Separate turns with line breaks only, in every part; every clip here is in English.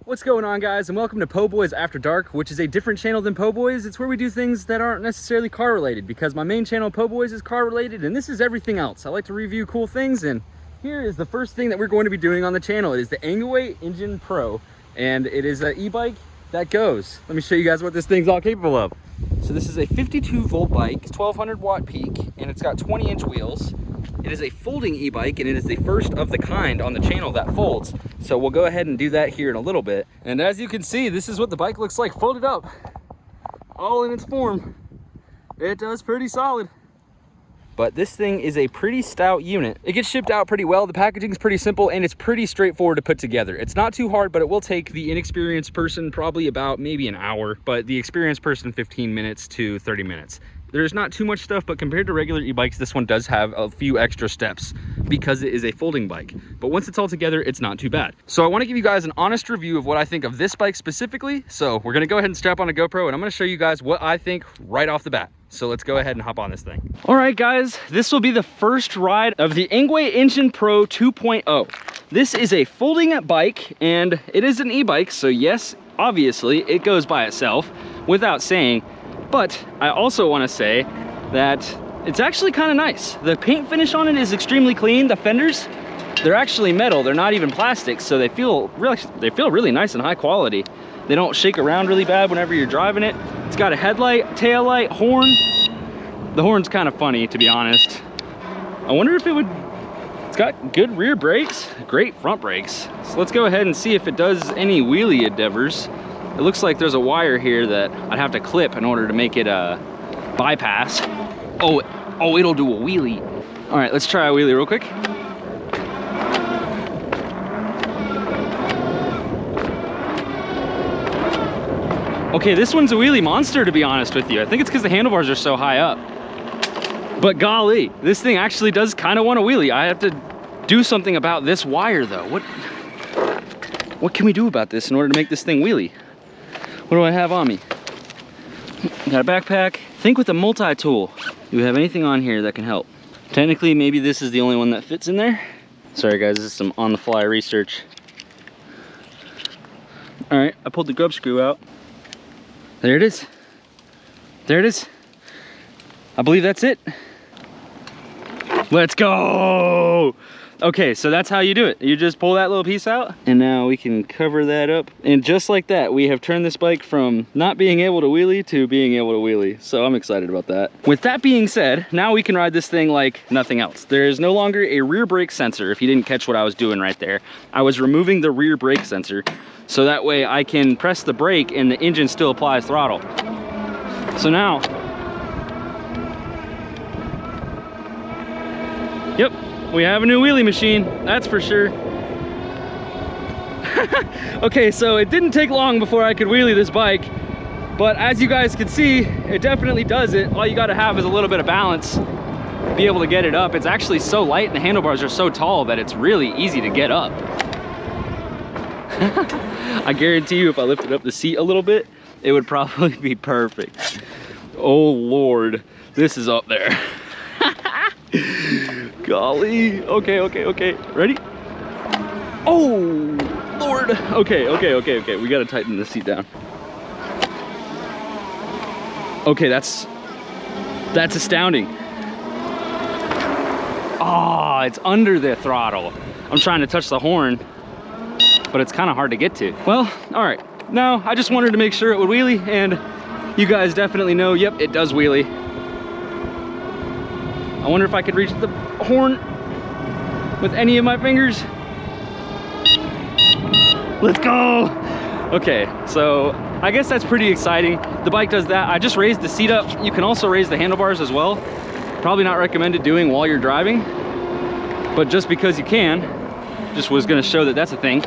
What's going on, guys, and welcome to Po Boys After Dark, which is a different channel than Po Boys. It's where we do things that aren't necessarily car related, because my main channel Po Boys is car related and this is everything else. I like to review cool things, and here is the first thing that we're going to be doing on the channel. It is the Engwe Engine Pro, and it is an e-bike that goes. Let me show you guys what this thing's all capable of. So this is a 52-volt bike, 1200 watt peak, and it's got 20-inch wheels. It is a folding e-bike, and it is the first of the kind on the channel that folds. So we'll go ahead and do that here in a little bit. And as you can see, this is what the bike looks like folded up, all in its form. It does pretty solid. But this thing is a pretty stout unit. It gets shipped out pretty well. The packaging is pretty simple and it's pretty straightforward to put together. It's not too hard, but it will take the inexperienced person probably about maybe an hour, but the experienced person 15 minutes to 30 minutes. There's not too much stuff, but compared to regular e-bikes, this one does have a few extra steps because it is a folding bike. But once it's all together, it's not too bad. So I want to give you guys an honest review of what I think of this bike specifically. So we're going to go ahead and strap on a GoPro and I'm going to show you guys what I think right off the bat. So let's go ahead and hop on this thing. All right, guys, this will be the first ride of the Engwe Engine Pro 2.0. This is a folding bike and it is an e-bike. So yes, obviously it goes by itself without saying. But I also want to say that it's actually kind of nice. The paint finish on it is extremely clean. The fenders, they're actually metal. They're not even plastic, so they feel really nice and high quality. They don't shake around really bad whenever you're driving it. It's got a headlight, tail light, horn. The horn's kind of funny, to be honest. I wonder if it would. It's got good rear brakes, great front brakes. So let's go ahead and see if it does any wheelie endeavors. It looks like there's a wire here that I'd have to clip in order to make it bypass. Oh, it'll do a wheelie. All right, let's try a wheelie real quick. Okay, this one's a wheelie monster, to be honest with you. I think it's because the handlebars are so high up. But golly, this thing actually does kind of want a wheelie. I have to do something about this wire, though. What can we do about this in order to make this thing wheelie? What do I have on me? Got a backpack. Think with a multi-tool. Do we have anything on here that can help? Technically, maybe this is the only one that fits in there. Sorry guys, this is some on-the-fly research. All right, I pulled the grub screw out. There it is. There it is. I believe that's it. Let's go! Okay, so that's how you do it. You just pull that little piece out, and now we can cover that up. And just like that, we have turned this bike from not being able to wheelie to being able to wheelie. So I'm excited about that. With that being said, now we can ride this thing like nothing else. There is no longer a rear brake sensor. If you didn't catch what I was doing right there, I was removing the rear brake sensor. So that way I can press the brake and the engine still applies throttle. So now, yep. We have a new wheelie machine, that's for sure. Okay, so it didn't take long before I could wheelie this bike, but as you guys can see, it definitely does it. All you gotta have is a little bit of balance, be able to get it up. It's actually so light and the handlebars are so tall that it's really easy to get up. I guarantee you if I lifted up the seat a little bit, it would probably be perfect. Oh Lord, this is up there. Golly. Okay. Ready? Oh, Lord. Okay. We gotta tighten the seat down. Okay, that's astounding. Ah, it's under the throttle. I'm trying to touch the horn, but it's kind of hard to get to. Well, all right. Now, I just wanted to make sure it would wheelie, and you guys definitely know, yep, it does wheelie. I wonder if I could reach the horn with any of my fingers. Let's go. Okay, so I guess that's pretty exciting. The bike does that. I just raised the seat up. You can also raise the handlebars as well. Probably not recommended doing while you're driving, but just because you can, just was gonna show that that's a thing.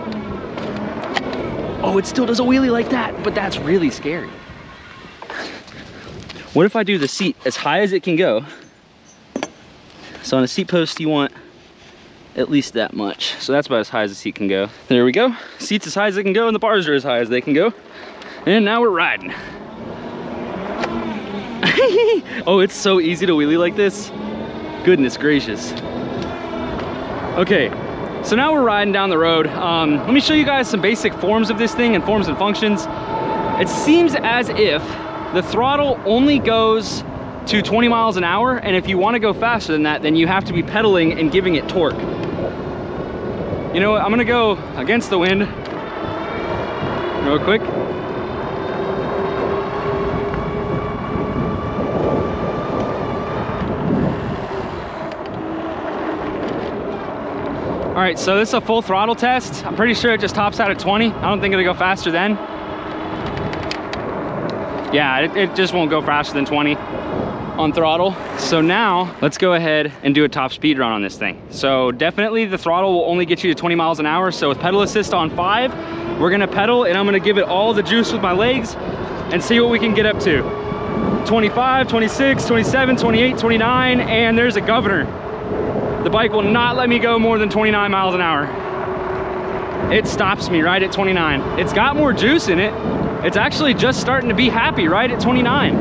Oh, it still does a wheelie like that, but that's really scary. What if I do the seat as high as it can go? So on a seat post, you want at least that much. So that's about as high as the seat can go. There we go. Seat's as high as they can go and the bars are as high as they can go. And now we're riding. Oh, it's so easy to wheelie like this. Goodness gracious. Okay, So now we're riding down the road. Let me show you guys some basic forms of this thing and forms and functions. It seems as if the throttle only goes to 20 miles an hour, and if you want to go faster than that, then you have to be pedaling and giving it torque. You know what, I'm gonna go against the wind real quick. All right, so this is a full throttle test. I'm pretty sure it just tops out at 20. I don't think it'll go faster then. Yeah, it just won't go faster than 20 on throttle. So now let's go ahead and do a top speed run on this thing. So definitely the throttle will only get you to 20 miles an hour. So with pedal assist on 5, we're gonna pedal and I'm gonna give it all the juice with my legs and see what we can get up to. 25, 26, 27, 28, 29, and there's a governor. The bike will not let me go more than 29 miles an hour. It stops me right at 29. It's got more juice in it. It's actually just starting to be happy right at 29.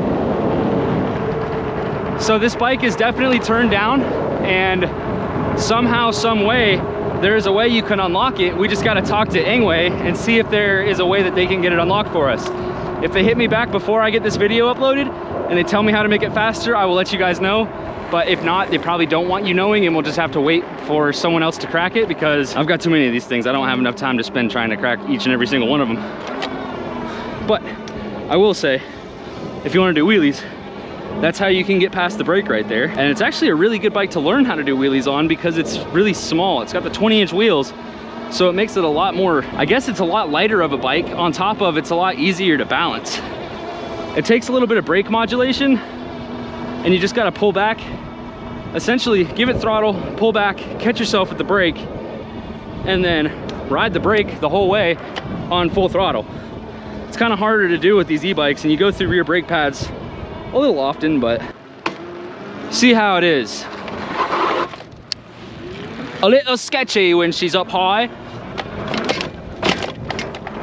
So this bike is definitely turned down, and somehow, some way, there's a way you can unlock it. We just got to talk to Engwe and see if there is a way that they can get it unlocked for us. If they hit me back before I get this video uploaded and they tell me how to make it faster, I will let you guys know. But if not, they probably don't want you knowing, and we'll just have to wait for someone else to crack it, because I've got too many of these things. I don't have enough time to spend trying to crack each and every single one of them. But I will say, if you want to do wheelies, that's how you can get past the brake right there. And it's actually a really good bike to learn how to do wheelies on, because it's really small. It's got the 20-inch wheels, so it makes it a lot more, I guess it's a lot lighter of a bike. On top of, it's a lot easier to balance. It takes a little bit of brake modulation, and you just got to pull back. Essentially, give it throttle, pull back, catch yourself with the brake, and then ride the brake the whole way on full throttle. It's kind of harder to do with these e-bikes, and you go through rear brake pads a little often, but see how it is. A little sketchy when she's up high.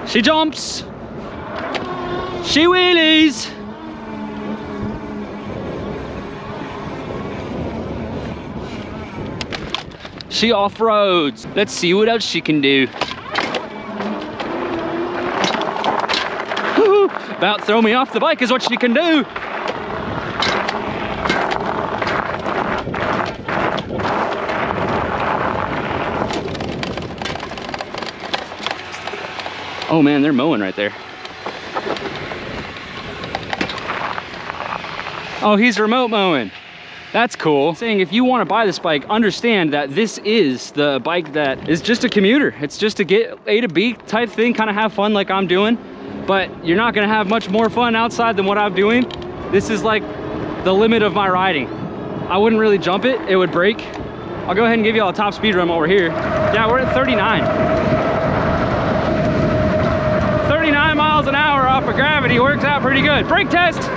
She jumps. She wheelies. She off-roads. Let's see what else she can do. About throw me off the bike is what she can do. Oh man, they're mowing right there. Oh, he's remote mowing. That's cool. Saying if you want to buy this bike, understand that this is the bike that is just a commuter. It's just to get A to B type thing, kind of have fun like I'm doing, but you're not going to have much more fun outside than what I'm doing. This is like the limit of my riding. I wouldn't really jump it, it would break. I'll go ahead and give you all a top speed run while we're here. Yeah, we're at 39. 39 miles an hour off of gravity works out pretty good. Brake test.